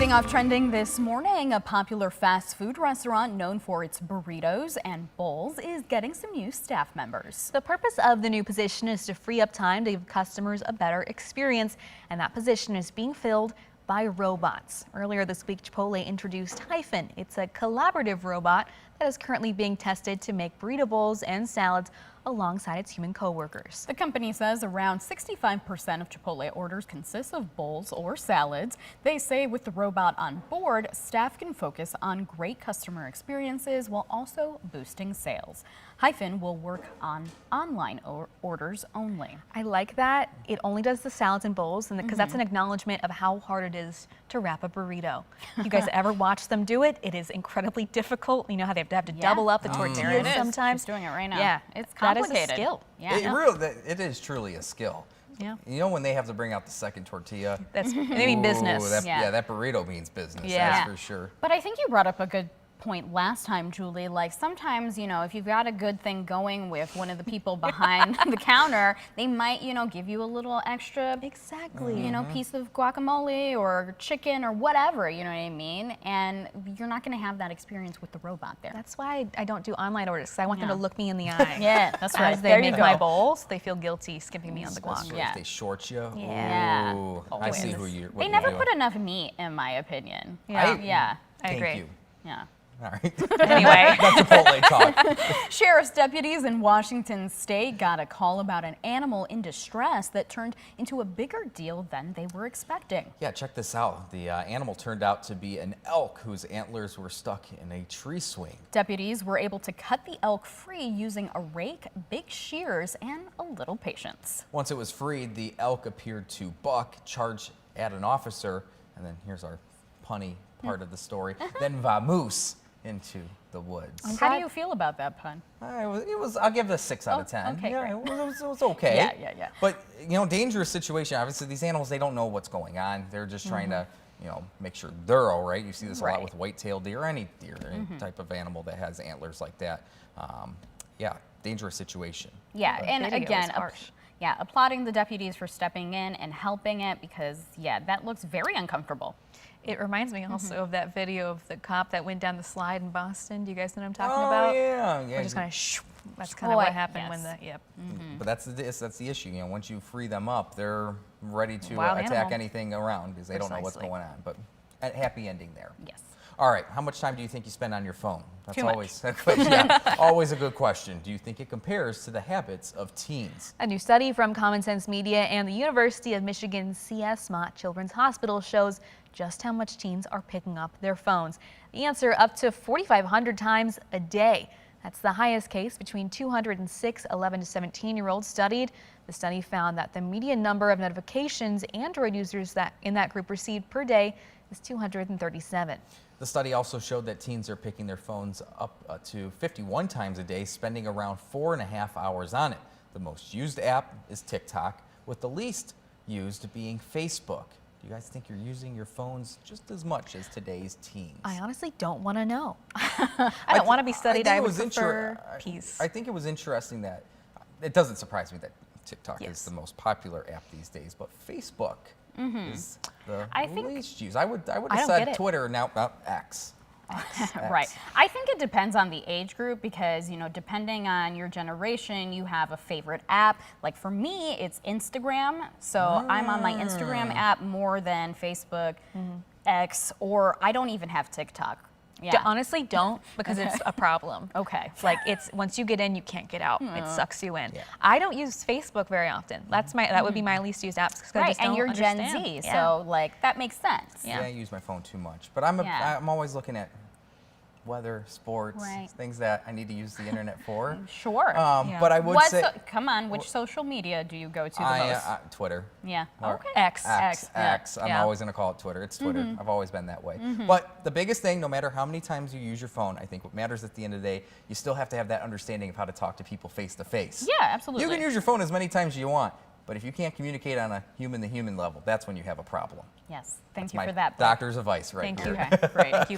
Leading off trending this morning, a popular fast food restaurant known for its burritos and bowls is getting some new staff members. The purpose of the new position is to free up time to give customers a better experience, and that position is being filled by robots. Earlier this week, Chipotle introduced Hyphen. It's a collaborative robot that is currently being tested to make burrito bowls and salads alongside its human co-workers. The company says around 65% of Chipotle orders consist of bowls or salads. They say with the robot on board, staff can focus on great customer experiences while also boosting sales. Hyphen will work on online orders only. I like that it only does the salads and bowls, and because that's an acknowledgement of how hard it is to wrap a burrito. If you guys ever watch them do it, it is incredibly difficult. You know how they have to double up the tortillas sometimes. She's doing it right now. Yeah, it's That complicated. is a skill. Yeah, it is truly a skill. Yeah. You know when they have to bring out the second tortilla? They mean business. That burrito means business, Yeah. that's for sure. But I think you brought up a good point last time, Julie. Like sometimes, you know, if you've got a good thing going with one of the people behind the counter, they might, you know, give you a little extra, you know, piece of guacamole or chicken or whatever, you know what I mean? And you're not going to have that experience with the robot there. That's why I don't do online orders, because I want them to look me in the eye. Yeah, that's right. As they make my bowls, they feel guilty skipping me on the guac. If they short you, Yeah. ooh, I see who you're. They never put enough meat, in my opinion. Yeah. I Thank agree. you. Yeah. All right. Anyway. That's Chipotle talk. Sheriff's deputies in Washington state got a call about an animal in distress that turned into a bigger deal than they were expecting. Yeah, check this out. The animal turned out to be an elk whose antlers were stuck in a tree swing. Deputies were able to cut the elk free using a rake, big shears, and a little patience. Once it was freed, the elk appeared to buck, charge at an officer, and then here's our punny part of the story, then vamoose into the woods. How do you feel about that pun? I'll give it a 6 out of 10. Okay, yeah, great. it was okay. Yeah. But, you know, dangerous situation. Obviously, these animals, they don't know what's going on. They're just trying to, you know, make sure they're all right. You see this a lot with white-tailed deer, any deer, any type of animal that has antlers like that. Yeah, dangerous situation. Yeah, and again, applauding the deputies for stepping in and helping it because, that looks very uncomfortable. It reminds me also of that video of the cop that went down the slide in Boston. Do you guys know what I'm talking about? Yeah. We're just kind of that's kind of what happened when the, But that's the issue. You know, once you free them up, they're ready to attack animal. anything around because they don't know what's going on. But a happy ending there. Yes. All right, how much time do you think you spend on your phone? That's Too always much. always a good question. Do you think it compares to the habits of teens? A new study from Common Sense Media and the University of Michigan CS Mott Children's Hospital shows just how much teens are picking up their phones. The answer, up to 4,500 times a day. That's the highest case between 206 11 to 17-year-olds studied. The study found that the median number of notifications Android users that in that group received per day is 237. The study also showed that teens are picking their phones up to 51 times a day, spending around 4.5 hours on it. The most used app is TikTok, with the least used being Facebook. Do you guys think you're using your phones just as much as today's teens? I honestly don't want to know. I don't want to be studied. I would prefer peace. I think it was interesting that it doesn't surprise me that TikTok is the most popular app these days, but Facebook is the least used. I would have said Twitter, now X. Right. I think it depends on the age group because, you know, depending on your generation, you have a favorite app. Like for me, it's Instagram. So I'm on my Instagram app more than Facebook, X, or I don't even have TikTok. Yeah. Honestly, don't, because it's a problem. Okay. Like once you get in, you can't get out. It sucks you in. I don't use Facebook very often. That would be my least used apps because I just don't and you're understand. Gen Z, so like that makes sense. Yeah, I use my phone too much, but I'm always looking at weather, sports, things that I need to use the internet for. Sure. But I would say, come on, which social media do you go to the most? Twitter. Yeah. Okay. X. I'm always going to call it Twitter. It's Twitter. I've always been that way. But the biggest thing, no matter how many times you use your phone, I think what matters at the end of the day, you still have to have that understanding of how to talk to people face to face. Yeah, absolutely. You can use your phone as many times as you want, but if you can't communicate on a human-to-human level, that's when you have a problem. Yes. Thank you for that. Doctor's advice right Thank here. you. Okay, great.